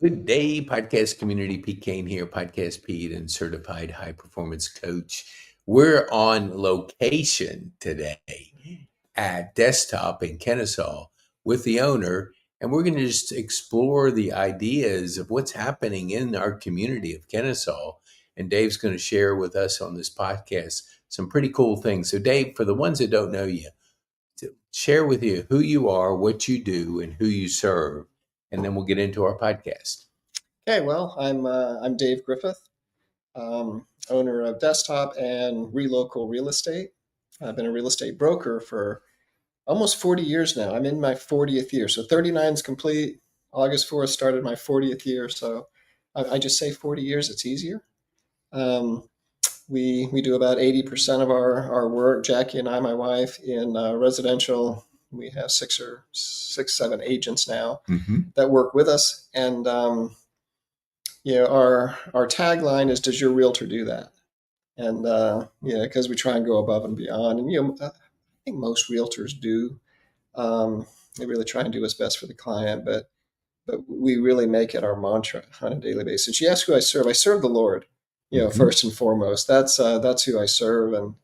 Good day, podcast community. Pete Kane here, Podcast Pete and certified high performance coach. We're on location today at Desktop in Kennesaw with the owner, and we're going to just explore the ideas of what's happening in our community of Kennesaw. And Dave's going to share with us on this podcast some pretty cool things. So, Dave, for the ones that don't know you, to share with you who you are, what you do, and who you serve, and then we'll get into our podcast. Okay, well, I'm Dave Griffith, owner of Desktop and Relocal Real Estate. I've been a real estate broker for almost 40 years now. I'm in my 40th year, so 39 is complete. August 4th started my 40th year, so I just say 40 years. It's easier. We do about 80% of our work, Jackie and I, my wife, in residential. We have six, seven agents now that work with us, and our tagline is, "Does your realtor do that?" And because we try and go above and beyond, and I think most realtors do. They really try and do what's best for the client, but we really make it our mantra on a daily basis. You ask who I serve. I serve the Lord, first and foremost. That's who I serve,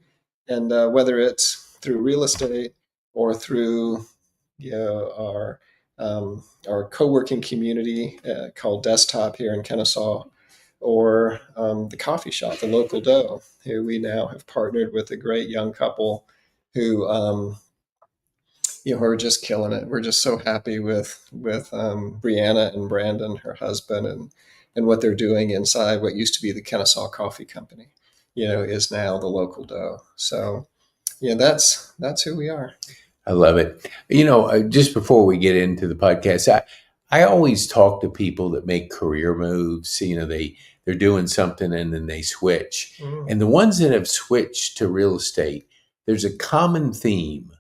and whether it's through real estate or through our co-working community called Desktop here in Kennesaw, or the coffee shop, the local dough, who we now have partnered with a great young couple who are just killing it. We're just so happy with Brianna and Brandon, her husband, and what they're doing inside what used to be the Kennesaw Coffee Company, is now the local dough. So, that's who we are. I love it. Just before we get into the podcast, I always talk to people that make career moves. They're doing something and then they switch. And the ones that have switched to real estate, there's a common theme.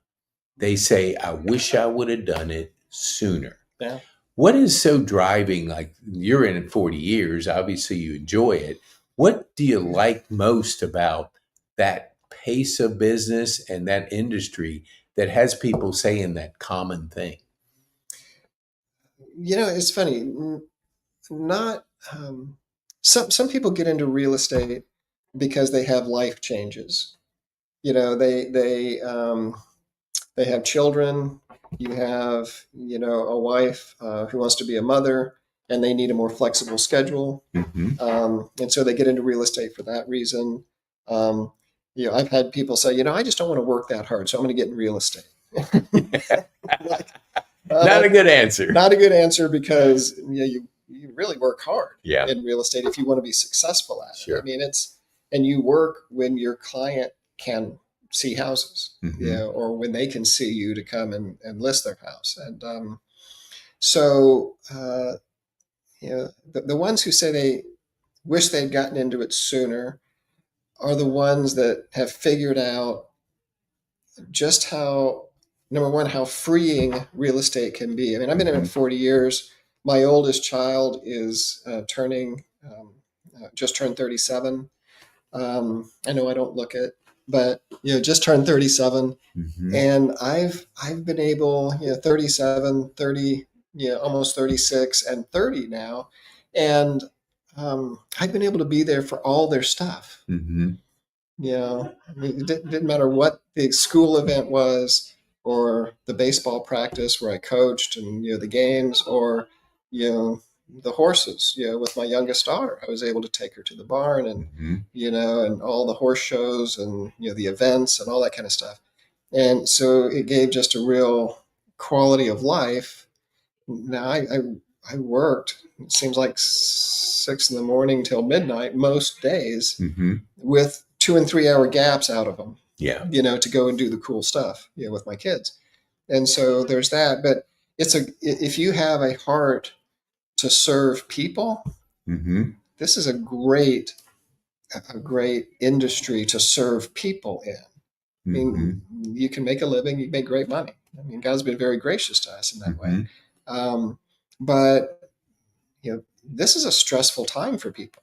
They say, "I wish I would have done it sooner." Yeah. What is so driving? Like, you're in it 40 years. Obviously, you enjoy it. What do you like most about that pace of business and that industry that has people saying that common thing? It's funny. Not some people get into real estate because they have life changes. They have children. You have a wife who wants to be a mother, and they need a more flexible schedule. And so they get into real estate for that reason. I've had people say, I just don't want to work that hard, so I'm going to get in real estate. Not a good answer. Not a good answer, because you really work hard Yeah. in real estate if you want to be successful at it. Sure. I mean, and you work when your client can see houses, or when they can see you to come and list their house. And the ones who say they wish they'd gotten into it sooner are the ones that have figured out just how, number one, how freeing real estate can be. I mean, I've been in it 40 years. My oldest child is just turned 37. I know I don't look it, but just turned 37. And I've been able, 37, 30, almost 36 and 30 now. And I've been able to be there for all their stuff. I mean, it didn't matter what the school event was, or the baseball practice where I coached, and the games, or the horses. With my youngest daughter, I was able to take her to the barn, and and all the horse shows, and the events and all that kind of stuff. And so it gave just a real quality of life. Now I worked, it seems like 6 a.m. till midnight most days, with 2 and 3 hour gaps out of them. Yeah. To go and do the cool stuff, with my kids. And so there's that. But if you have a heart to serve people, this is a great industry to serve people in. I mean, you can make a living, you make great money. I mean, God's been very gracious to us in that way. But this is a stressful time for people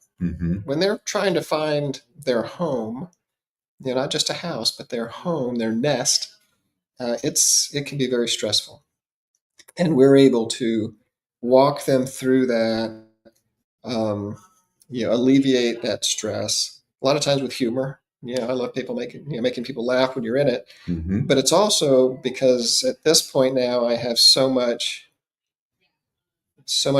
when they're trying to find their home. Not just a house, but their home, their nest. It can be very stressful, and we're able to walk them through that, alleviate that stress. A lot of times with humor. I love people making people laugh when you're in it. Mm-hmm. But it's also because at this point now I have so much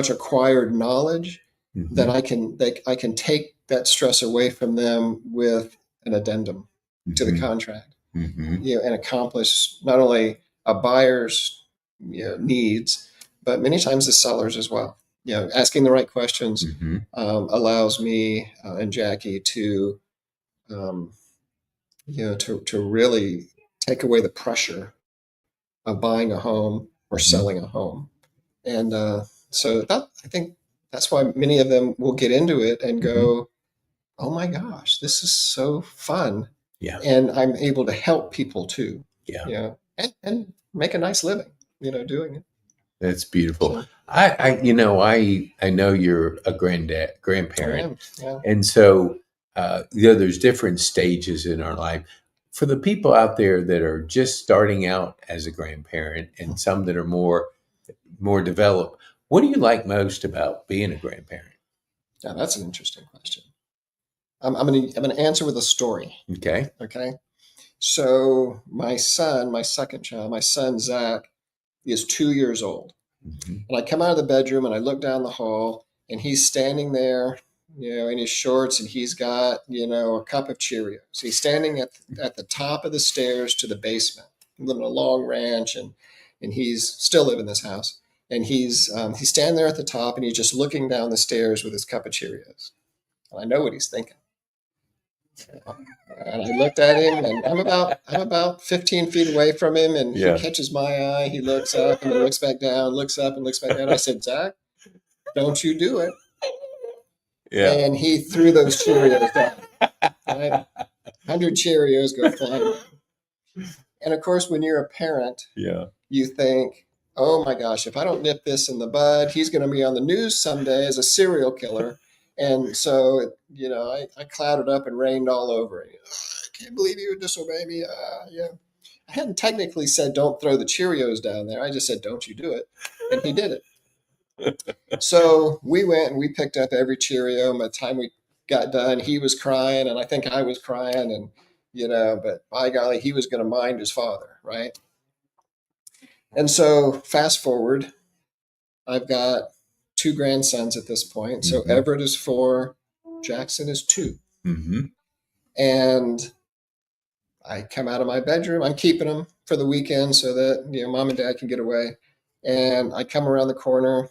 acquired knowledge that Mm-hmm. I can take that stress away from them with an addendum to the Mm-hmm. contract, Mm-hmm. and accomplish not only a buyer's needs, but many times the sellers as well. Asking the right questions Mm-hmm. allows me and Jackie to to really take away the pressure of buying a home or Mm-hmm. selling a home. And so I think that's why many of them will get into it and Mm-hmm. go, "Oh my gosh, this is so fun!" Yeah. And I'm able to help people too, Yeah. and make a nice living, doing it. That's beautiful. So I know you're a I grandparent, am, yeah. and so there's different stages in our life. For the people out there that are just starting out as a grandparent, and some that are more developed, what do you like most about being a grandparent? Yeah, that's an interesting question. I'm gonna answer with a story. Okay. Okay. So my second child, my son Zach, is 2 years old. Mm-hmm. And I come out of the bedroom and I look down the hall and he's standing there, in his shorts, and he's got, a cup of Cheerios. He's standing at the top of the stairs to the basement. We live in a long ranch, and he's still living in this house. And he's standing there at the top and he's just looking down the stairs with his cup of Cheerios. And I know what he's thinking. And I looked at him, and I'm about 15 feet away from him, and he Yeah. catches my eye. He looks up and he looks back down, looks up and looks back down. I said, "Zach, don't you do it." Yeah. And he threw those Cheerios down. Right? 100 Cheerios go flying. And of course, when you're a parent, Yeah. you think, "Oh my gosh, if I don't nip this in the bud, he's going to be on the news someday as a serial killer." And so, I clouded up and rained all over it. I can't believe you would disobey me. Yeah. I hadn't technically said don't throw the Cheerios down there. I just said, don't you do it. And he did it. So we went and we picked up every Cheerio. By the time we got done, he was crying, and I think I was crying, and but by golly, he was going to mind his father, right? And so fast forward, I've got two grandsons at this point. So Mm-hmm. Everett is 4, Jackson is 2. Mm-hmm. And I come out of my bedroom. I'm keeping them for the weekend so that mom and dad can get away. And I come around the corner,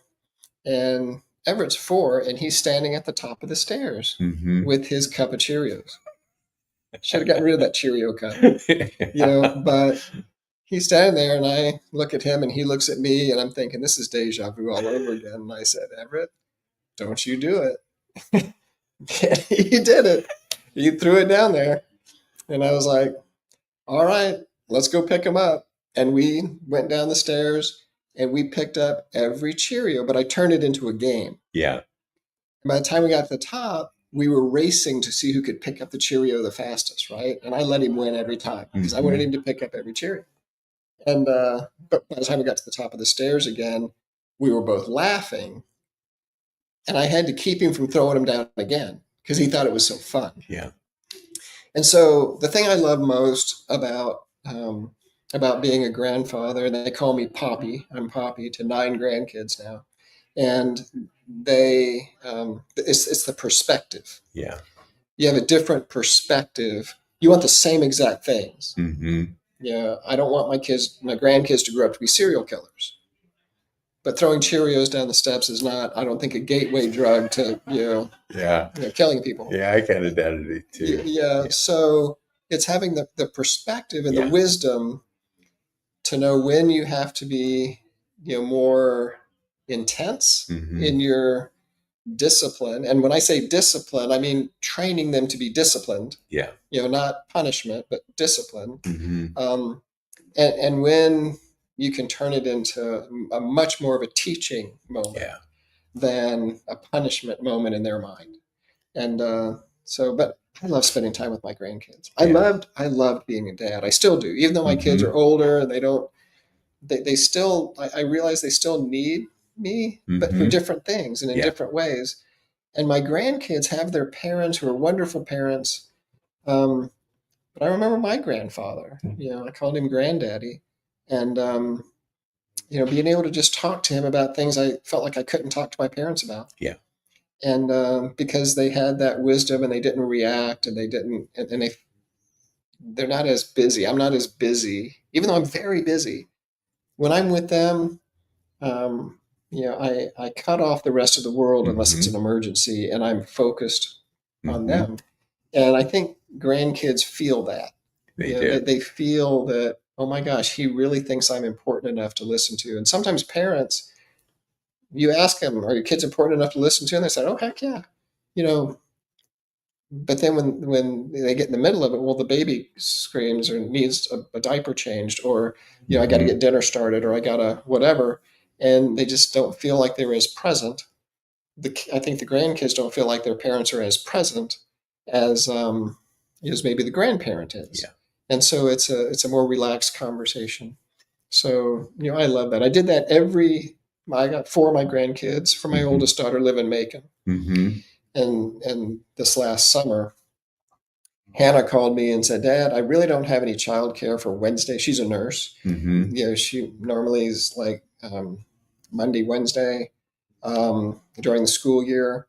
and Everett's 4, and he's standing at the top of the stairs Mm-hmm. with his cup of Cheerios. Should have gotten rid of that Cheerio cup, But he's standing there, and I look at him, and he looks at me, and I'm thinking, this is deja vu all over again. And I said, "Everett, don't you do it." He did it. He threw it down there, and I was like, "All right, let's go pick him up." And we went down the stairs and we picked up every Cheerio, but I turned it into a game. Yeah. And by the time we got to the top, we were racing to see who could pick up the Cheerio the fastest, right? And I let him win every time because I wanted him to pick up every Cheerio. And but by the time we got to the top of the stairs again, we were both laughing, and I had to keep him from throwing him down again because he thought it was so fun. Yeah. And so the thing I love most about being a grandfather, and they call me Poppy. I'm Poppy to 9 grandkids now, and it's the perspective. Yeah. You have a different perspective. You want the same exact things. Mm-hmm. Yeah, I don't want my grandkids to grow up to be serial killers. But throwing Cheerios down the steps is not, I don't think, a gateway drug to killing people. Yeah, I kind of doubted it too. Yeah. So it's having the perspective and the wisdom to know when you have to be more intense in your discipline. And when I say discipline, I mean training them to be disciplined. Yeah. Not punishment, but discipline. Mm-hmm. And when you can turn it into a much more of a teaching moment than a punishment moment in their mind. And but I love spending time with my grandkids. I loved being a dad. I still do, even though my kids are older and they don't. They still. I realize they still need me, but for different things and in different ways. And my grandkids have their parents who are wonderful parents. But I remember my grandfather, I called him granddaddy. And, being able to just talk to him about things I felt like I couldn't talk to my parents about. Yeah. And because they had that wisdom and they didn't react and they didn't, and they're not as busy. I'm not as busy, even though I'm very busy. When I'm with them, I cut off the rest of the world unless it's an emergency, and I'm focused on them. And I think grandkids feel that. They do. They feel that, oh my gosh, he really thinks I'm important enough to listen to. And sometimes parents, you ask them, are your kids important enough to listen to? And they say, oh, heck yeah. But then when they get in the middle of it, well, the baby screams or needs a diaper changed, or, I got to get dinner started, or I got to whatever. And they just don't feel like they're as present. I think the grandkids don't feel like their parents are as present as maybe the grandparent is. Yeah. And so it's a more relaxed conversation. So, I love that. I did that I got 4 of my grandkids for my oldest daughter live in Macon. And this last summer, Hannah called me and said, Dad, I really don't have any childcare for Wednesday. She's a nurse. She normally is like Monday, Wednesday during the school year.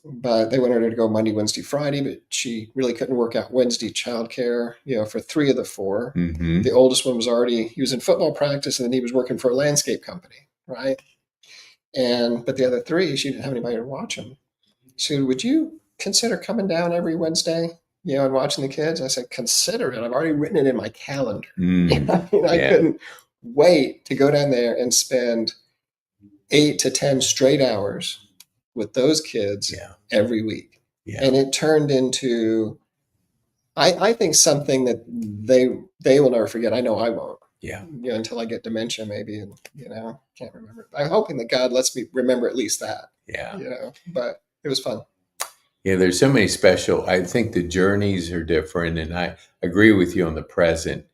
But they wanted her to go Monday, Wednesday, Friday, but she really couldn't work out Wednesday childcare, for 3 of the 4. The oldest one he was in football practice, and then he was working for a landscape company, right? But the other 3, she didn't have anybody to watch them. She said, would you consider coming down every Wednesday, and watching the kids? I said, consider it. I've already written it in my calendar. I couldn't wait to go down there and spend 8 to 10 straight hours with those kids every week. And it turned into, I think, something that they will never forget. I know I won't. Until I get dementia, maybe, and can't remember. I'm hoping that God lets me remember at least that. But it was fun. Yeah, there's so many special. I think the journeys are different, and I agree with you on the present.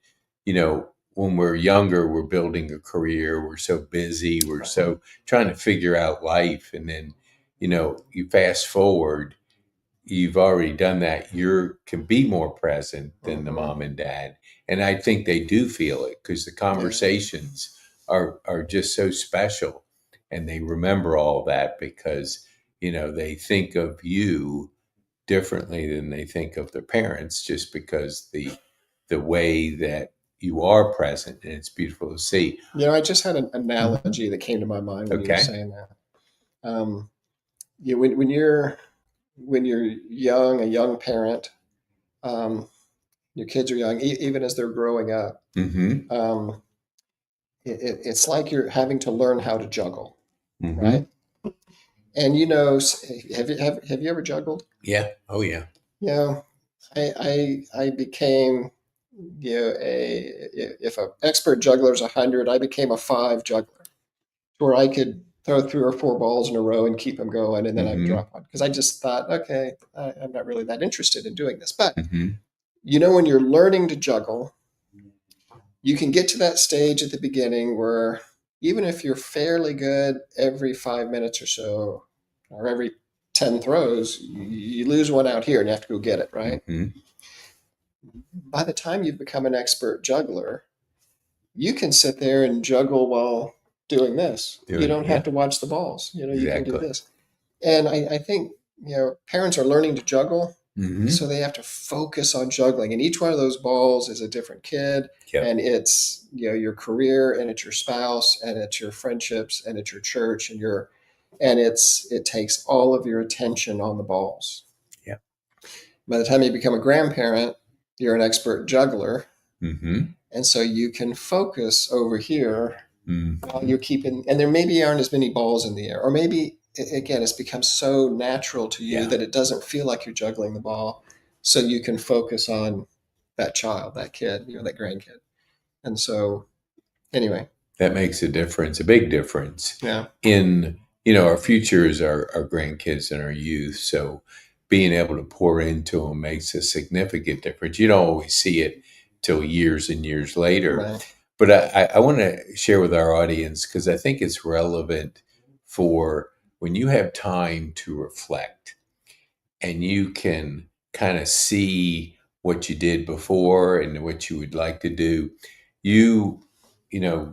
When we're younger, we're building a career. We're so busy. We're so trying to figure out life, and then you fast forward. You've already done that. You can be more present than the mom and dad. And I think they do feel it because the conversations are just so special, and they remember all that because, they think of you differently than they think of their parents, just because the way that you are present, and it's beautiful to see. I just had an analogy that came to my mind when you were saying that. When you're young, a young parent, your kids are young, even as they're growing up. It's like you're having to learn how to juggle, right? And have you ever juggled? Yeah. Oh yeah. I became, if an expert juggler is 100, I became a 5 juggler, where I could throw 3 or 4 balls in a row and keep them going, and then I'd drop one because I just thought, okay, I'm not really that interested in doing this. But when you're learning to juggle, you can get to that stage at the beginning where even if you're fairly good every 5 minutes or so, or every 10 throws, you lose one out here and you have to go get it, right? By the time you've become an expert juggler, you can sit there and juggle while doing this. You don't have to watch the balls. You can do this. And I think, parents are learning to juggle. So they have to focus on juggling. And each one of those balls is a different kid. And it's, your career, and it's your spouse, and it's your friendships, and it's your church, and it takes all of your attention on the balls. By the time you become a grandparent, you're an expert juggler. And so you can focus over here while you're keeping, and there maybe aren't as many balls in the air, or maybe, again, it's become so natural to you that it doesn't feel like you're juggling the ball. So you can focus on that child, that kid, that grandkid. And so anyway. That makes a difference, a big difference. Yeah. In, our future is our grandkids and our youth. So being able to pour into them makes a significant difference. You don't always see it till years and years later. Right. But I want to share with our audience because I think it's relevant for when you have time to reflect and you can kind of see what you did before and what you would like to do. You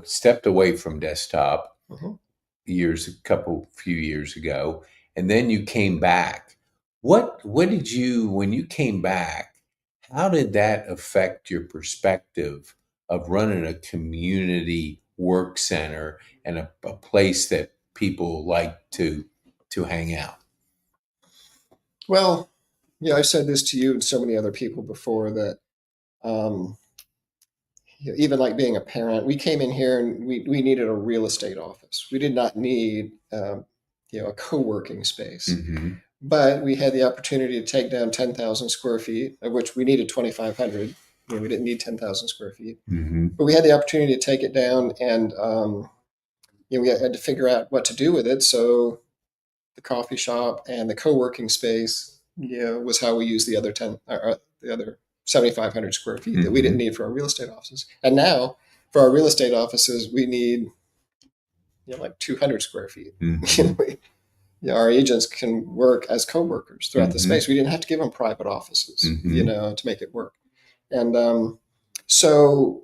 stepped away from desktop Mhm. few years ago, and then you came back. What did you when you came back? How did that affect your perspective of running a community work center and a place that people like to hang out? Well, I've said this to you and so many other people before that um, even like being a parent, we came in here and we needed a real estate office. We did not need a co-working space, Mm-hmm. but we had the opportunity to take down 10,000 square feet, of which we needed 2,500. We didn't need 10,000 square feet, Mm-hmm. but we had the opportunity to take it down, and we had to figure out what to do with it. So the coffee shop and the co-working space, was how we used the other the other 7,500 square feet that we didn't Mm-hmm. need for our real estate offices. And now for our real estate offices, we need like 200 square feet. Mm-hmm. Our agents can work as co-workers throughout the Mm-hmm. space. We didn't have to give them private offices, Mm-hmm. to make it work. And so,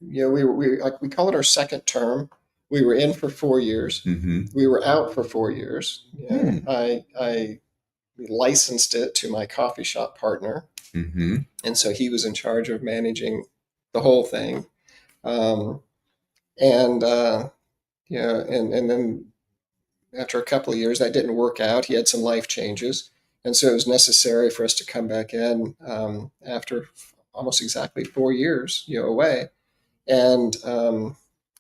we call it our second term. We were in for 4 years. Mm-hmm. We were out for 4 years. Mm-hmm. I licensed it to my coffee shop partner, Mm-hmm. and so he was in charge of managing the whole thing. Um, and and then after a couple of years, that didn't work out. He had some life changes, and so it was necessary for us to come back in after almost exactly 4 years, away, and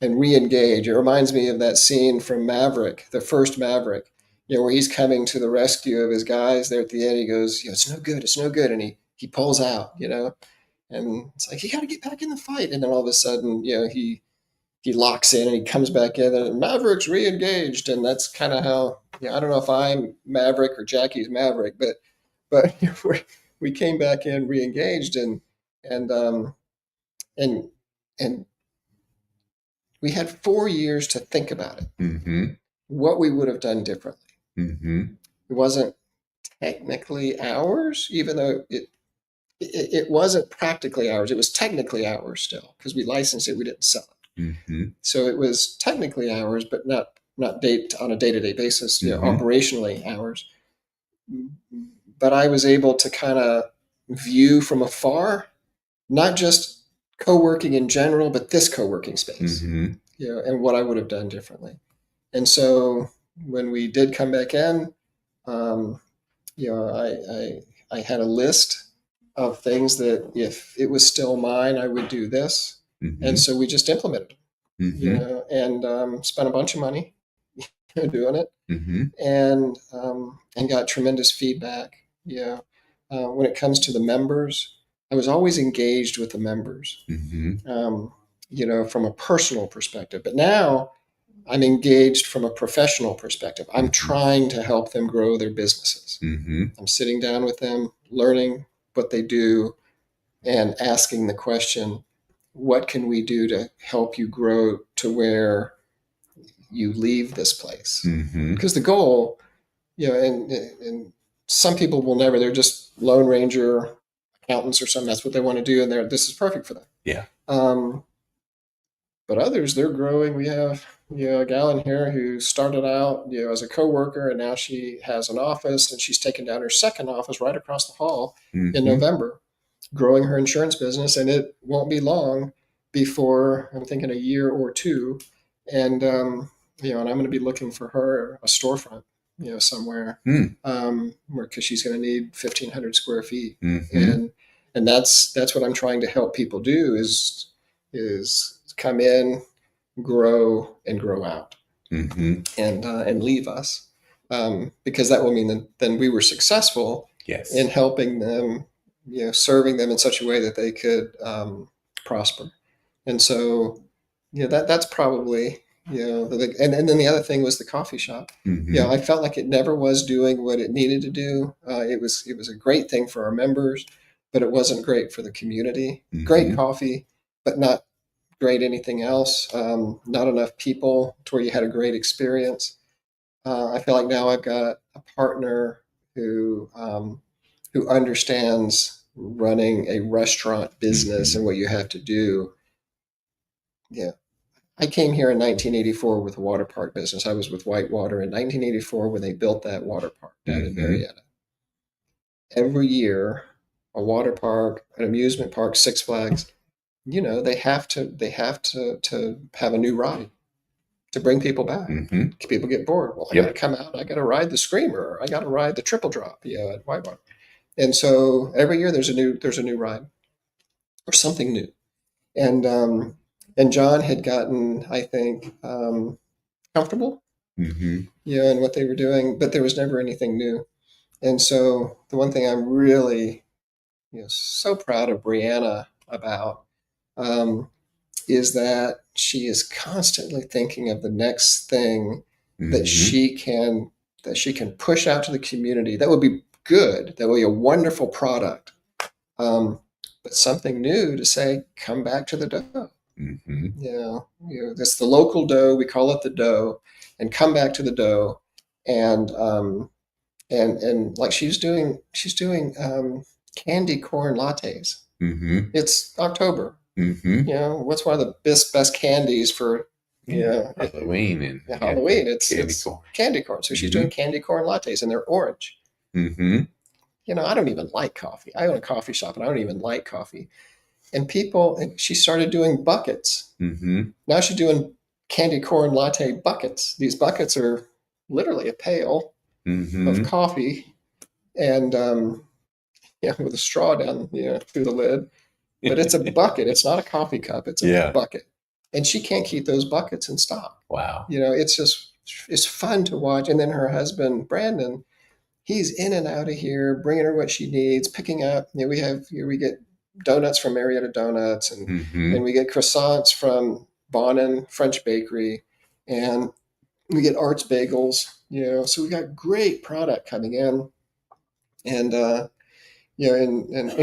re-engage. It reminds me of that scene from Maverick, the first Maverick, where he's coming to the rescue of his guys. There at the end, he goes, "It's no good, it's no good," and he pulls out, and it's like, you got to get back in the fight. And then all of a sudden, he locks in and he comes back in, and Maverick's re-engaged. And that's kind of how, I don't know if I'm Maverick or Jackie's Maverick, but we came back in re-engaged, and and and we had 4 years to think about it, Mm-hmm. what we would have done differently. Mm-hmm. It wasn't technically ours, even though it wasn't practically ours. It was technically ours still because we licensed it. We didn't sell it. Mm-hmm. So it was technically ours, but not date on a day-to-day basis, Mm-hmm. operationally ours. But I was able to kind of view from afar, not just co-working in general, but this co-working space, Mm-hmm. and what I would have done differently. And so when we did come back in, um, I had a list of things that if it was still mine, I would do this. Mm-hmm. And so we just implemented it, Mm-hmm. and spent a bunch of money doing it, Mm-hmm. and got tremendous feedback. When it comes to the members, I was always engaged with the members, Mm-hmm. from a personal perspective. But now I'm engaged from a professional perspective. I'm trying to help them grow their businesses. Mm-hmm. I'm sitting down with them, learning what they do, and asking the question, what can we do to help you grow to where you leave this place? Mm-hmm. Because the goal, and some people will never, they're just Lone Ranger accountants or something. That's what they want to do. And this is perfect for them. Yeah. But others, they're growing. We have, a gal in here who started out, as a coworker, and now she has an office, and she's taken down her second office right across the hall Mm-hmm. in November, growing her insurance business. And it won't be long before, I'm thinking a year or two. And, and I'm going to be looking for her a storefront, somewhere, because she's going to need 1,500 square feet. Mm-hmm. And that's what I'm trying to help people do is come in, grow, and grow out, Mm-hmm. and leave us, because that will mean that then we were successful Yes. in helping them, serving them in such a way that they could prosper. And so, that's probably, and then the other thing was the coffee shop. Mm-hmm. I felt like it never was doing what it needed to do. It was a great thing for our members, but it wasn't great for the community. Mm-hmm. Great coffee, but not great anything else. Not enough people to where you had a great experience. I feel like now I've got a partner who understands running a restaurant business and what you have to do. Yeah. I came here in 1984 with a water park business. I was with Whitewater in 1984 when they built that water park down in Marietta. Every year, a water park, an amusement park, Six Flags, they have to have a new ride to bring people back. People get bored. Well, I got to come out. I got to ride the Screamer. I got to ride the Triple Drop, at Whitewater. And so every year there's a new ride or something new. And John had gotten, I think, comfortable, in what they were doing, but there was never anything new. And so the one thing I'm really, so proud of Brianna about, is that she is constantly thinking of the next thing that she can push out to the community. That would be good. That would be a wonderful product. But something new to say, come back to the dough. That's the local dough. We call it the dough, and come back to the dough. And like she's doing candy corn lattes. It's October. What's one of the best candies for Halloween and Halloween? It's candy corn. So she's doing candy corn lattes, and they're orange. I don't even like coffee. I own a coffee shop, and I don't even like coffee. And she started doing buckets. Now she's doing candy corn latte buckets. These buckets are literally a pail of coffee, and with a straw down through the lid. But it's a bucket. It's not a coffee cup. It's a bucket. And she can't keep those buckets in stock. Wow. It's fun to watch. And then her husband, Brandon, he's in and out of here, bringing her what she needs, picking up. We get donuts from Marietta Donuts, and we get croissants from Bonin French Bakery, and we get Arts Bagels. So we got great product coming in, and and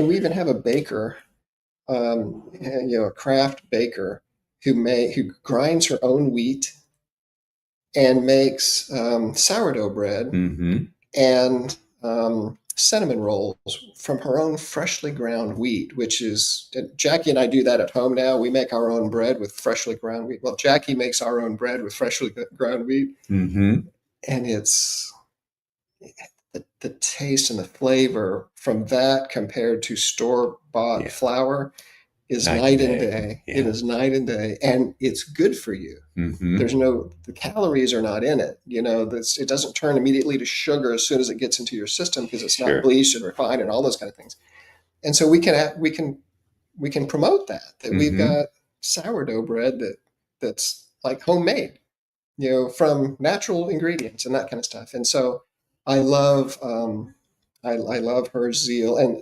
we even have a baker, a craft baker who grinds her own wheat and makes sourdough bread and cinnamon rolls from her own freshly ground wheat, which is, Jackie and I do that at home now. We make our own bread with freshly ground wheat. Well, Jackie makes our own bread with freshly ground wheat. And it's the taste and the flavor from that compared to store-bought flour is night and day. It is night and day, and it's good for you. There's the calories are not in it. It doesn't turn immediately to sugar as soon as it gets into your system because it's not bleached and refined and all those kind of things. And so we can promote that we've got sourdough bread that's like homemade, from natural ingredients and that kind of stuff. And so I love I love her zeal, and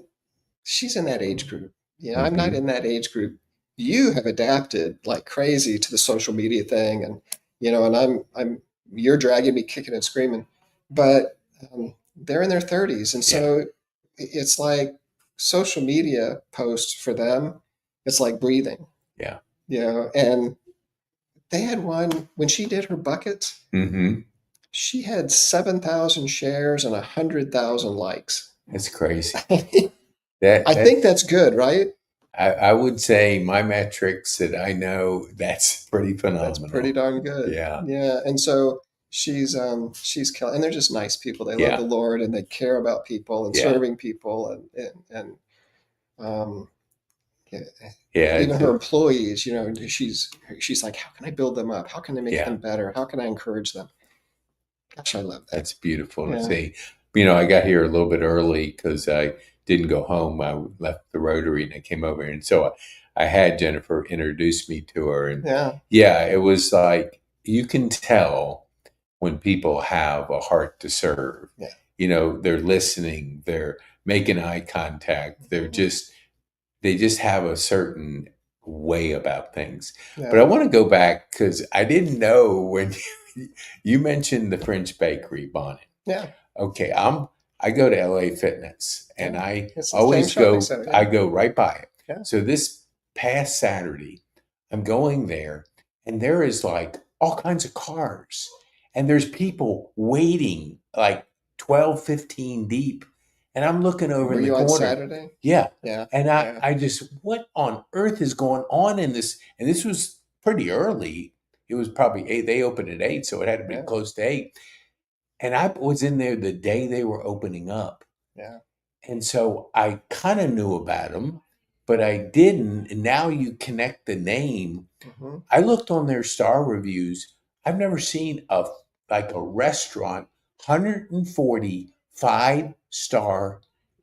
she's in that age group. I'm not in that age group. You have adapted like crazy to the social media thing, and and you're dragging me kicking and screaming, but they're in their 30s, and so it's like social media posts for them. It's like breathing. And they had one when she did her buckets. She had 7,000 shares and 100,000 likes. That's crazy. I think that's good, right? I would say my metrics that I know, that's pretty phenomenal. That's pretty darn good. Yeah. And so she's killing, and they're just nice people. They love the Lord, and they care about people and serving people, and even her employees. She's like, how can I build them up? How can I make them better? How can I encourage them? Gosh, I love that. That's beautiful to see. I got here a little bit early because I didn't go home. I left the Rotary and I came over, and so I had Jennifer introduce me to her, and it was like you can tell when people have a heart to serve. They're listening, they're making eye contact, they just have a certain way about things. But I want to go back because I didn't know when you mentioned the French Bakery, Bonnet. Okay, I go to LA Fitness, and I always go. I go right by it. So this past Saturday, I'm going there, and there is like all kinds of cars, and there's people waiting like 12, 15 deep. And I'm looking over Were in the you on corner. Saturday? Yeah. Yeah. And Yeah. I just, what on earth is going on in this? And this was pretty early. It was probably 8. They opened at 8, so it had to be Yeah. close to 8. And I was in there the day they were opening up. Yeah. And so I kind of knew about them, but I didn't. And now you connect the name. Hmm. I looked on their star reviews. I've never seen a restaurant 140 5-star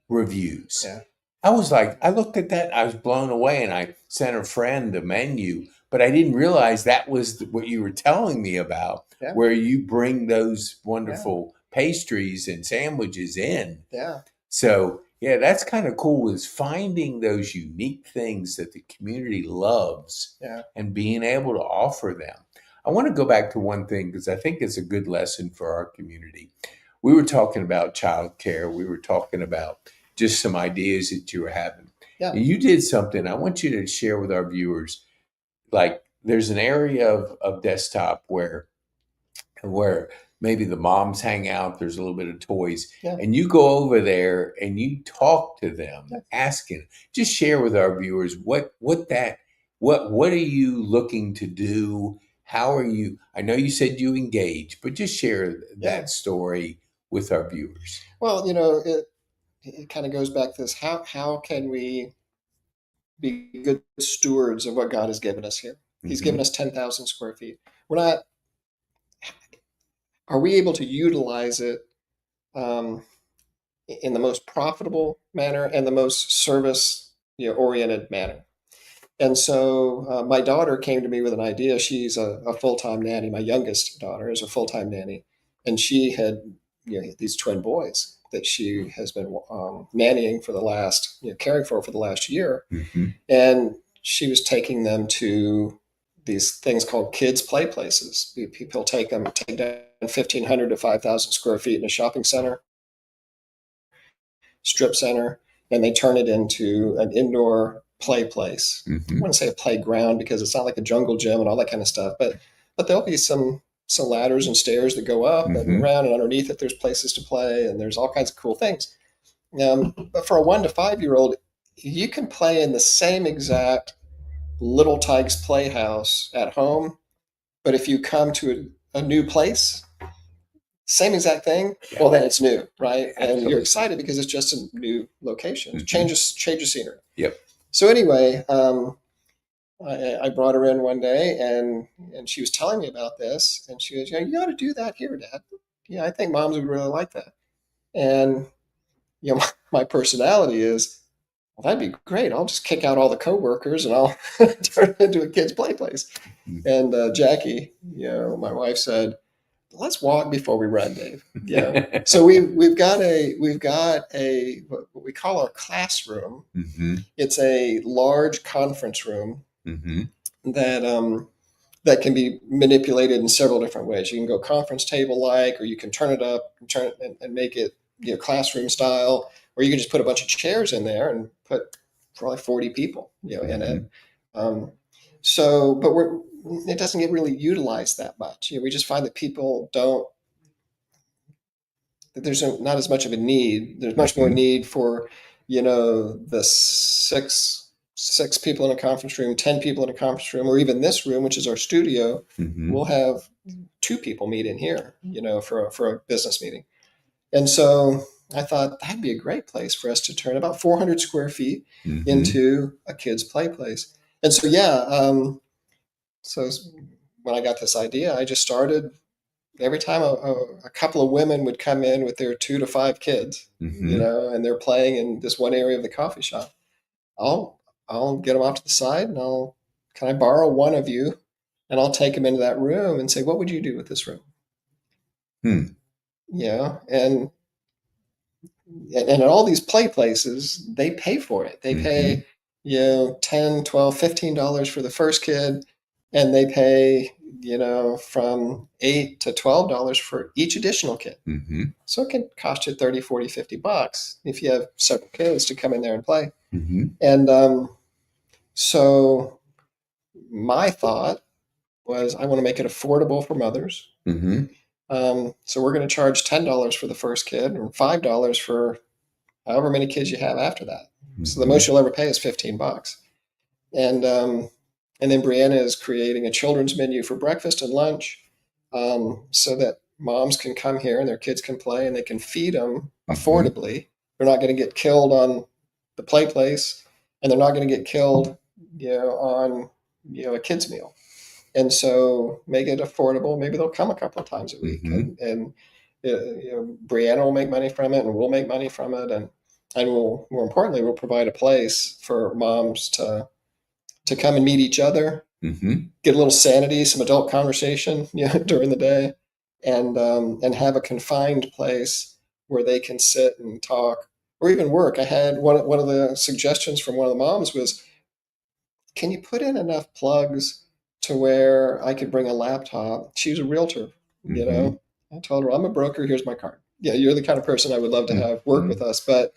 reviews. Yeah. I was like, I looked at that, I was blown away, and I sent a friend a menu, but I didn't realize that was what you were telling me about, Yeah. where you bring those Yeah. wonderful pastries and sandwiches in. Yeah. So, yeah, that's kind of cool, is finding those unique things that the community loves Yeah. and being able to offer them. I want to go back to one thing because I think it's a good lesson for our community. We were talking about childcare. We were talking about just some ideas that you were having. Yeah. And you did something I want you to share with our viewers. Like, there's an area of desktop where maybe the moms hang out, there's a little bit of toys, Yeah. and you go over there and you talk to them, Yeah. asking. Just share with our viewers what are you looking to do? How are you? I know you said you engage, but just share Yeah. that story with our viewers. Well, it kind of goes back to this: how can we be good stewards of what God has given us here? He's given us 10,000 square feet. We're not. Are we able to utilize it um, in the most profitable manner and the most service oriented manner? And so my daughter came to me with an idea. She's a full-time nanny. My youngest daughter is a full-time nanny, and she had these twin boys that she has been nannying for the last, caring for the last year. Mm-hmm. And she was taking them to these things called kids play places. People take down 1,500 to 5,000 square feet in a shopping center, strip center, and they turn it into an indoor play place. Mm-hmm. I want to say a playground because it's not like a jungle gym and all that kind of stuff, but there'll be some ladders and stairs that go up and around, and underneath it there's places to play, and there's all kinds of cool things. But for a 1 to 5-year-old, you can play in the same exact Little Tikes Playhouse at home, but if you come to a new place, same exact thing, well, then it's new, right? Absolutely. And you're excited because it's just a new location. Change of scenery. Yep. So anyway, I brought her in one day, and she was telling me about this, and she goes, you ought to do that here, Dad. Yeah, I think moms would really like that. And my personality is, well, that'd be great. I'll just kick out all the coworkers and I'll turn it into a kids' play place. And Jackie, my wife said, let's walk before we run, Dave. Yeah. So we've got a what we call our classroom. Mm-hmm. It's a large conference room that can be manipulated in several different ways. You can go conference table like, or you can turn it up and make it classroom style, or you can just put a bunch of chairs in there and put probably 40 people in it. But it doesn't get really utilized that much. We just find that people don't. That there's not as much of a need. There's much more need for the six people in a conference room, 10 people in a conference room, or even this room, which is our studio. We'll have 2 people meet in here, for a business meeting. And so I thought that'd be a great place for us to turn about 400 square feet into a kids' play place. And so, so when I got this idea, I just started every time a couple of women would come in with their 2 to 5 kids, and they're playing in this one area of the coffee shop. I'll get them off to the side and can I borrow one of you? And I'll take them into that room and say, what would you do with this room? And at all these play places, they pay for it. They pay, $10, $12, $15 for the first kid, and they pay, from $8 to $12 for each additional kid. So it can cost you $30, $40, $50 if you have several kids to come in there and play. And so my thought was I want to make it affordable for mothers. Mm-hmm. So we're going to charge $10 for the first kid and $5 for however many kids you have after that. So the most you'll ever pay is $15. And then Brianna is creating a children's menu for breakfast and lunch, so that moms can come here and their kids can play and they can feed them affordably. They're not going to get killed on the play place, and they're not going to get killed, on a kids meal. And so make it affordable. Maybe they'll come a couple of times a week, and Brianna will make money from it, and we'll make money from it, and we'll, more importantly, we'll provide a place for moms to come and meet each other, get a little sanity, some adult conversation, during the day, and have a confined place where they can sit and talk or even work. I had one of the suggestions from one of the moms was, can you put in enough plugs to where I could bring a laptop? She was a realtor, I told her, I'm a broker. Here's my card. Yeah, you're the kind of person I would love to have work with us, but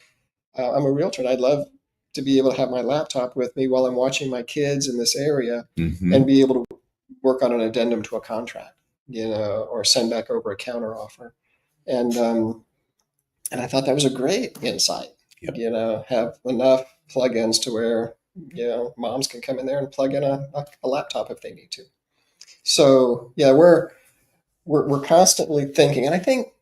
I'm a realtor and I'd love to be able to have my laptop with me while I'm watching my kids in this area and be able to work on an addendum to a contract, or send back over a counter offer. And I thought that was a great insight, have enough plugins to where, moms can come in there and plug in a laptop if they need to. So yeah, we're constantly thinking, and I think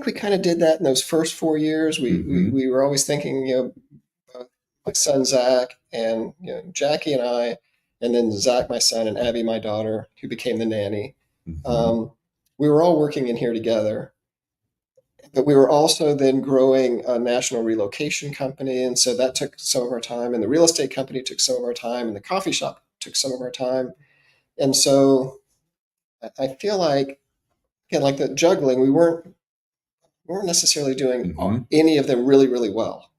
we kind of did that in those first 4 years. We were always thinking, my son Zach and Jackie and I, and then Zach, my son, and Abby, my daughter, who became the nanny. We were all working in here together, but we were also then growing a national relocation company, and so that took some of our time. And the real estate company took some of our time, and the coffee shop took some of our time. And so I feel like, again, like the juggling, we weren't necessarily doing any of them really, really well.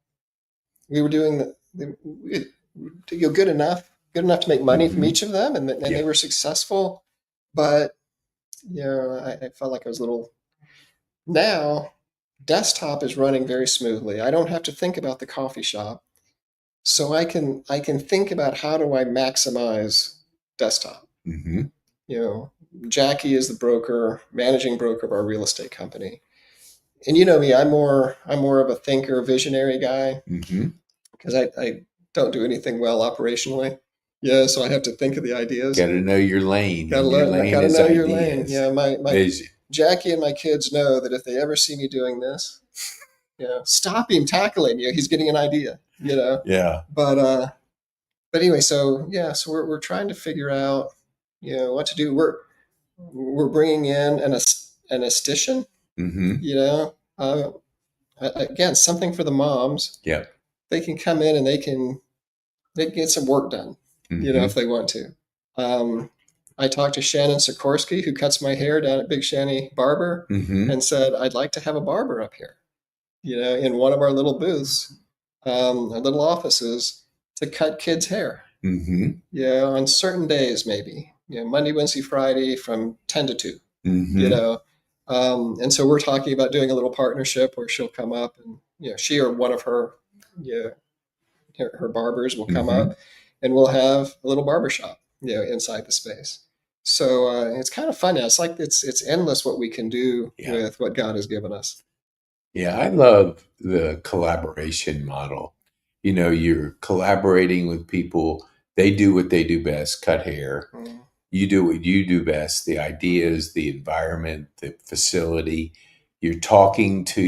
We were doing good enough to make money from each of them, and they were successful. But I felt like I was a little. Now, desktop is running very smoothly. I don't have to think about the coffee shop, so I can think about how do I maximize desktop. Jackie is the broker, managing broker of our real estate company. And you know me, I'm more of a thinker, visionary guy, because I don't do anything well operationally. Yeah, so I have to think of the ideas. Got to know your lane. Got to know your lane. Yeah, my Jackie and my kids know that if they ever see me doing this, stop him tackling you. He's getting an idea. Yeah. But anyway, so we're trying to figure out what to do. We're bringing in an esthetician. Again, something for the moms. Yeah. They can come in and they can get some work done, if they want to. I talked to Shannon Sikorsky, who cuts my hair down at Big Shanny Barber, and said, I'd like to have a barber up here, in one of our little booths, our little offices, to cut kids' hair. On certain days, maybe, Monday, Wednesday, Friday from 10 to 2, and so we're talking about doing a little partnership where she'll come up and, she or one of her barbers will come up and we'll have a little barber shop, inside the space. So it's kind of fun now. It's like it's endless what we can do with what God has given us. Yeah, I love the collaboration model. You're collaborating with people. They do what they do best, cut hair. You do what you do best, the ideas, the environment, the facility. You're talking to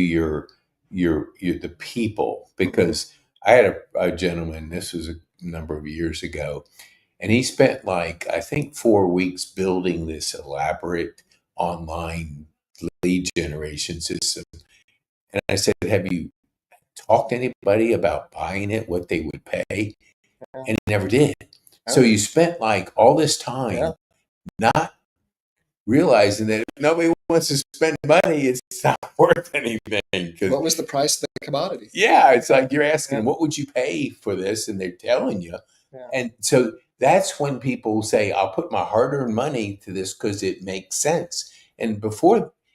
the people, because I had a gentleman, this was a number of years ago, and he spent I think 4 weeks building this elaborate online lead generation system. And I said, have you talked to anybody about buying it, what they would pay? And he never did. So you spent all this time not realizing that if nobody wants to spend money, it's not worth anything. What was the price of the commodity? Yeah, it's like you're asking, what would you pay for this? And they're telling you. And so that's when people say, I'll put my hard-earned money to this because it makes sense. And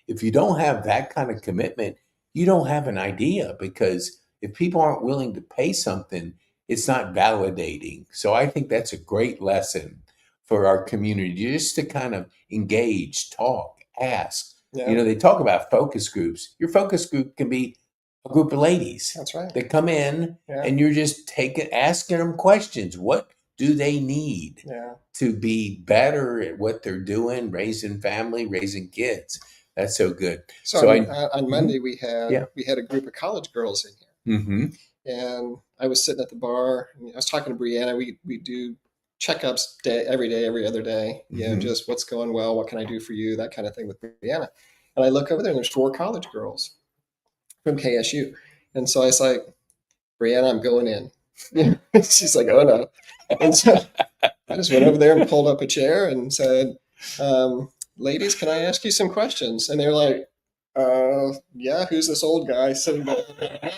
if you don't have that kind of commitment, you don't have an idea, because if people aren't willing to pay something, it's not validating. So I think that's a great lesson for our community, just to kind of engage, talk, ask. Yeah, They talk about focus groups. Your focus group can be a group of ladies that's right. that come in, Yeah, and you're just asking them questions. What do they need yeah. to be better at what they're doing, raising family, raising kids? That's so good. So So on Monday we yeah. had a group of college girls in here, Mm-hmm. and I was sitting at the bar. And I was talking to Brianna. We do checkups every day, every other day. Mm-hmm. Just what's going well, what can I do for you, that kind of thing with Brianna. And I look over there, and there's 4 college girls from KSU, and so I was like, Brianna, I'm going in. She's like, oh no. And so I just went over there and pulled up a chair and said, ladies, can I ask you some questions? And they're like, yeah, who's this old guy sitting there?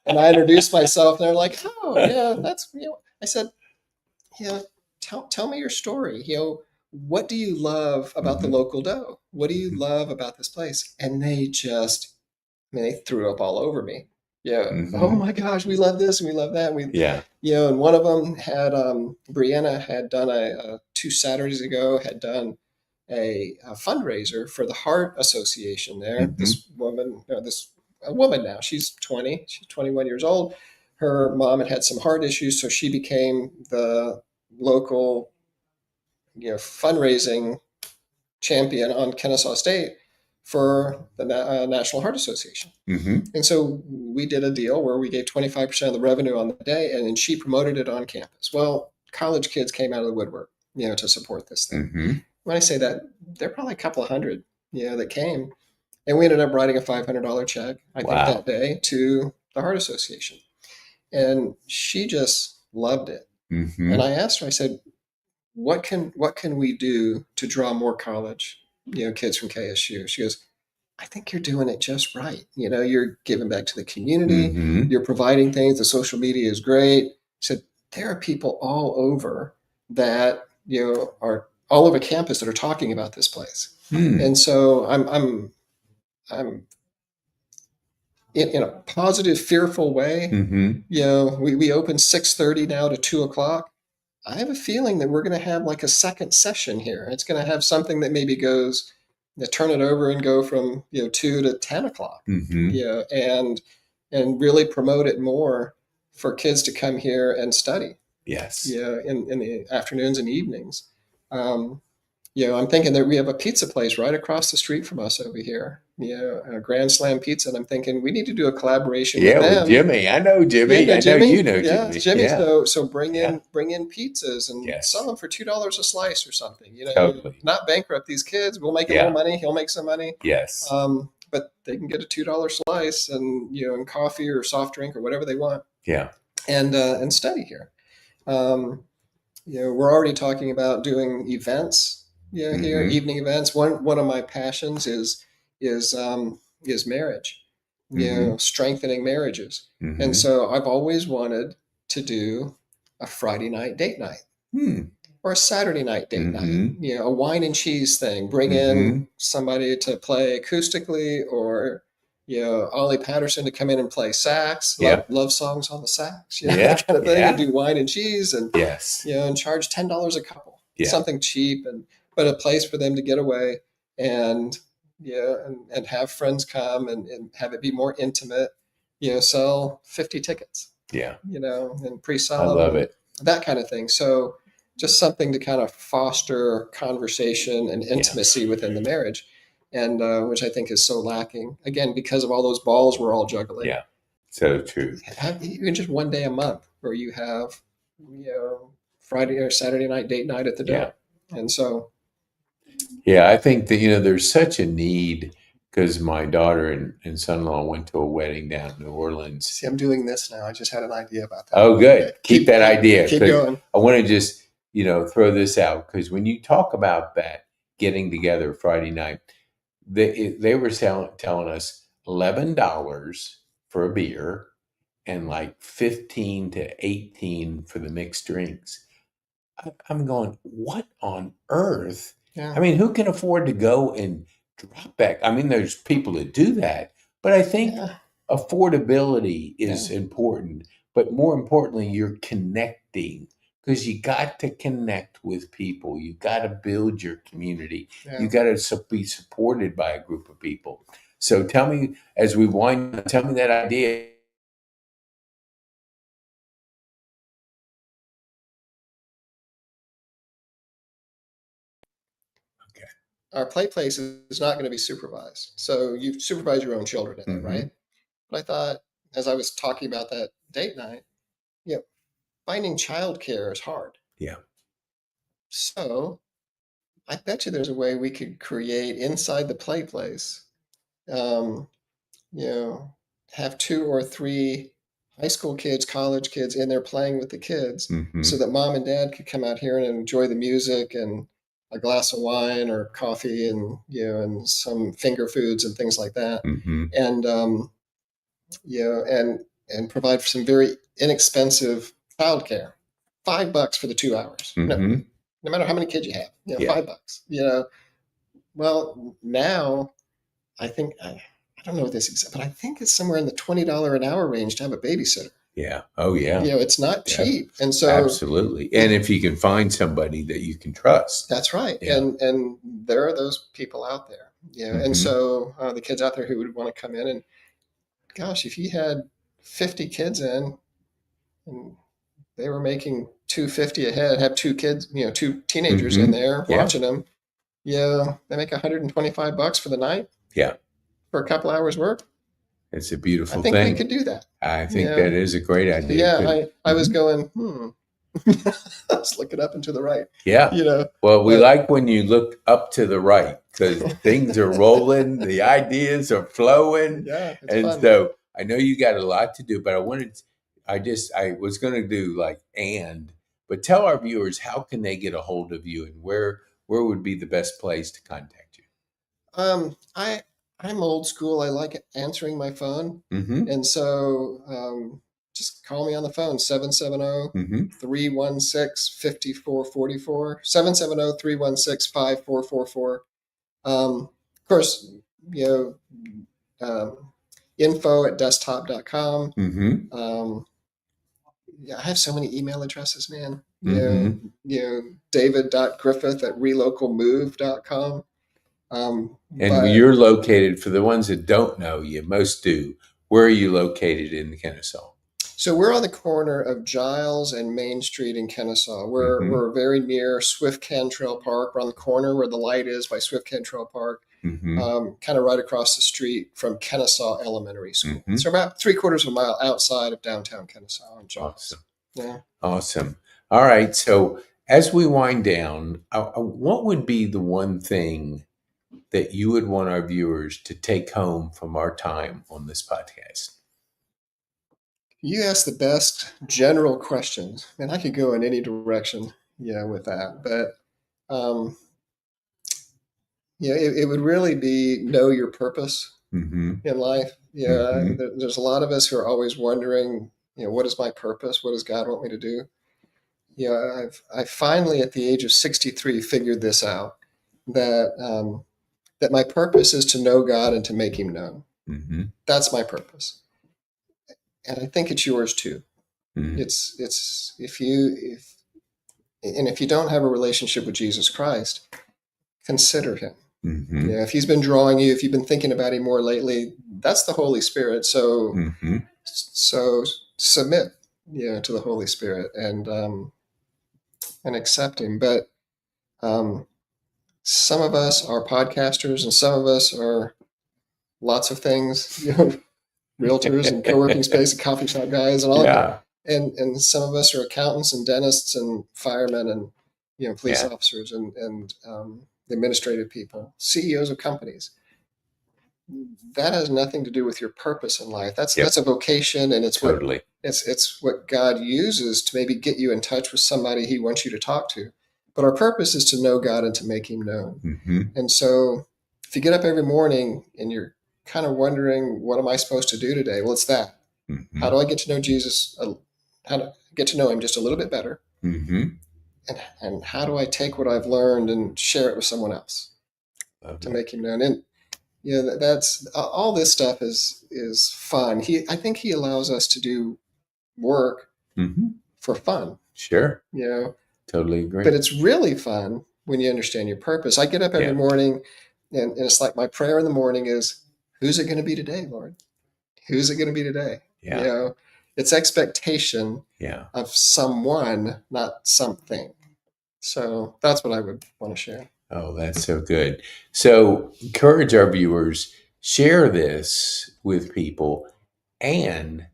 And I introduced myself, and they're like, oh, yeah, that's, I said, yeah, tell me your story. What do you love about the local dough? What do you love about this place? And they just, they threw up all over me. Yeah. Mm-hmm. Oh my gosh, we love this and we love that. Yeah. And one of them had, Brianna had done 2 Saturdays ago, had done a fundraiser for the Heart Association there. Mm-hmm. This woman, a woman now, she's 21 years old. Her mom had some heart issues, so she became the local, fundraising champion on Kennesaw State for the National Heart Association. Mm-hmm. And so we did a deal where we gave 25% of the revenue on the day, and then she promoted it on campus. Well, college kids came out of the woodwork, to support this thing. Mm-hmm. When I say that, there are probably a couple of hundred, that came. And we ended up writing a $500 check, I think, that day to the Heart Association. And she just loved it. Mm-hmm. And I asked her, I said, what can we do to draw more college, kids from KSU? She goes, I think you're doing it just right. You're giving back to the community. Mm-hmm. You're providing things. The social media is great. She said, there are people all over that, are all over campus that are talking about this place. And so I'm in a positive, fearful way. Mm-hmm. We open 6:30 now to 2:00. I have a feeling that we're going to have like a second session here. It's going to have something that maybe goes, turn it over and go from 2 to 10:00. Mm-hmm. And really promote it more for kids to come here and study. Yes. In the afternoons and evenings. I'm thinking that we have a pizza place right across the street from us over here. A Grand Slam Pizza, and I'm thinking we need to do a collaboration with them. With Jimmy. I know Jimmy. Yeah, I know you know Jimmy. Jimmy. Yeah. So bring in pizzas and sell them for $2 a slice or something. Totally. Not bankrupt these kids. We'll make a little money. He'll make some money. Yes. But they can get a $2 slice and and coffee or soft drink or whatever they want. Yeah. And study here. We're already talking about doing events. Here, evening events. One of my passions is marriage. Strengthening marriages. Mm-hmm. And so I've always wanted to do a Friday night date night. Or a Saturday night date night, a wine and cheese thing. Bring in somebody to play acoustically, or Ollie Patterson to come in and play sax. Love songs on the sax, that kind of thing. And do wine and cheese, and and charge $10 a couple, something cheap, but a place for them to get away and and have friends come and have it be more intimate. Sell 50 tickets. And pre-sell. I love it. That kind of thing. So just something to kind of foster conversation and intimacy within the marriage, and which I think is so lacking, again, because of all those balls we're all juggling. Yeah, so true. Even just one day a month where you have, Friday or Saturday night date night at the door. And so. Yeah, I think that, there's such a need, because my daughter and son-in-law went to a wedding down in New Orleans. See, I'm doing this now. I just had an idea about that. Oh, good. Okay. Keep that idea. Keep going. I want to just, throw this out, because when you talk about that, getting together Friday night, they were telling us $11 for a beer and like 15 to 18 for the mixed drinks. I'm going, what on earth? Yeah. I mean, who can afford to go and drop back? I mean, there's people that do that, but I think affordability is important. but more importantly, you're connecting because you got to connect with people. You got to build your community. Yeah. You got to be supported by a group of people. So tell me, as we wind, tell me that idea. Okay. Our play place is not going to be supervised. So you supervise your own children in it, Mm-hmm. right? But I thought, as I was talking about that date night, you know, finding childcare is hard. Yeah. So I bet you there's a way we could create inside the play place, um, you know, have 2 or 3 high school kids, college kids in there playing with the kids, Mm-hmm. so that mom and dad could come out here and enjoy the music and a glass of wine or coffee and and some finger foods and things like that, Mm-hmm. and and provide for some very inexpensive childcare. $5 for the 2 hours. Mm-hmm. No matter how many kids you have, Yeah. $5. Well, now I think I don't know what this is, but I think it's somewhere in the $20 an hour range to have a babysitter. Yeah. Oh, yeah. It's not Yeah. cheap, and so Absolutely. And if you can find somebody that you can trust. that's right. Yeah. And there are those people out there. Mhm. And so the kids out there who would want to come in, and gosh, if you had 50 kids in, and they were making $250 a head, have 2 kids, 2 teenagers in Mhm. there Yeah. watching them. They make $125 for the night. Yeah. For a couple hours work. It's a I beautiful think we thing. could do that. I think Yeah. that is a great So, idea. yeah, I was Mhm. going, let's look it up and to the right. Yeah. Well, we but- like when you look up to the right because things are rolling, the ideas are flowing. Yeah, it's And fun. so I know you got a lot to do, but I was going to do but tell our viewers, how can they get a hold of you and where would be the best place to contact you? I'm old school. I like answering my phone. Mm-hmm. And so just call me on the phone, 770-316-5444, 770-316-5444. Of course, um, info@desktop.com. Mm-hmm. I have so many email addresses, man. Mm-hmm. David.griffith@relocalmove.com. And you're located, for the ones that don't know you, most do, where are you located in Kennesaw? So we're on the corner of Giles and Main Street in Kennesaw. We're very near Swift Cantrell Park. We're on the corner where the light is by Swift Cantrell Park, Mm-hmm. kind of right across the street from Kennesaw Elementary School. Mm-hmm. So about 3/4 of a mile outside of downtown Kennesaw and Giles. Awesome. Yeah. Awesome. All right. So as we wind down, what would be the one thing that you would want our viewers to take home from our time on this podcast? You ask the best general questions, and I could go in any direction, with that. But it would really be know your purpose Mm-hmm. in life. Mhm. There's a lot of us who are always wondering, what is my purpose? What does God want me to do? I finally, at the age of 63, figured this out, that my purpose is to know God and to make Him known. Mm-hmm. That's my purpose, and I think it's yours too. Mm-hmm. It's if you don't have a relationship with Jesus Christ, consider Him. Mm-hmm. If He's been drawing you, if you've been thinking about Him more lately, that's the Holy Spirit. So Mm-hmm. so submit, to the Holy Spirit and accept Him. But some of us are podcasters, and some of us are lots of things. Realtors and co-working space and coffee shop guys and all of that. And some of us are accountants and dentists and firemen and police officers and administrative people, CEOs of companies. That has nothing to do with your purpose in life. That's a vocation, and it's Totally. It's what God uses to maybe get you in touch with somebody He wants you to talk to. But our purpose is to know God and to make Him known. Mm-hmm. And so, if you get up every morning and you're kind of wondering, what am I supposed to do today? Well, it's that. Mm-hmm. How do I get to know Jesus? How to get to know Him just a little bit better? Mm-hmm. And how do I take what I've learned and share it with someone else to make Him known? And that's all. This stuff is fun. I think He allows us to do work Hmm. for fun, Sure. you know, Totally agree. but it's really fun when you understand your purpose. I get up every Yeah. morning and it's like my prayer in the morning is, who's it going to be today, Lord? Who's it going to be today? Yeah. You know, it's expectation Yeah. of someone, not something. So that's what I would want to share. Oh, that's so good. So encourage our viewers, share this with people. And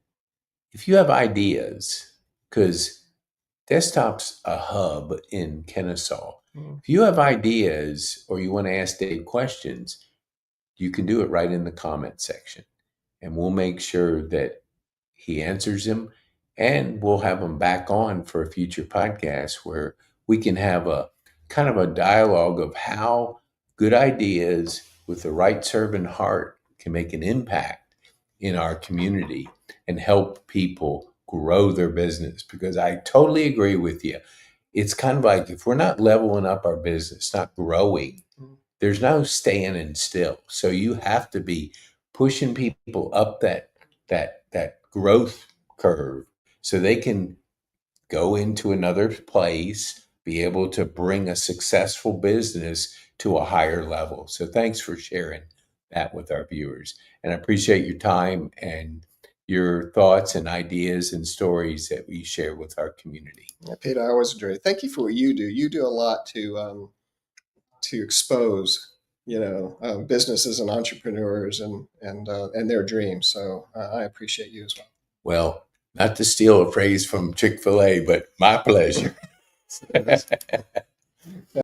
if you have ideas, because Desktop's a hub in Kennesaw, if you have ideas or you want to ask Dave questions, you can do it right in the comment section. And we'll make sure that he answers them, and we'll have him back on for a future podcast where we can have a kind of a dialogue of how good ideas with the right servant heart can make an impact in our community and help people grow their business. Because I totally agree with you. It's kind of like if we're not leveling up our business, not growing, there's no standing still. So you have to be pushing people up that growth curve so they can go into another place, be able to bring a successful business to a higher level. So thanks for sharing that with our viewers. And I appreciate your time and your thoughts and ideas and stories that we share with our community. Yeah, Peter, I always enjoy it. Thank you for what you do. You do a lot to expose, businesses and entrepreneurs and their dreams. So I appreciate you as well. Well, not to steal a phrase from Chick-fil-A, but my pleasure.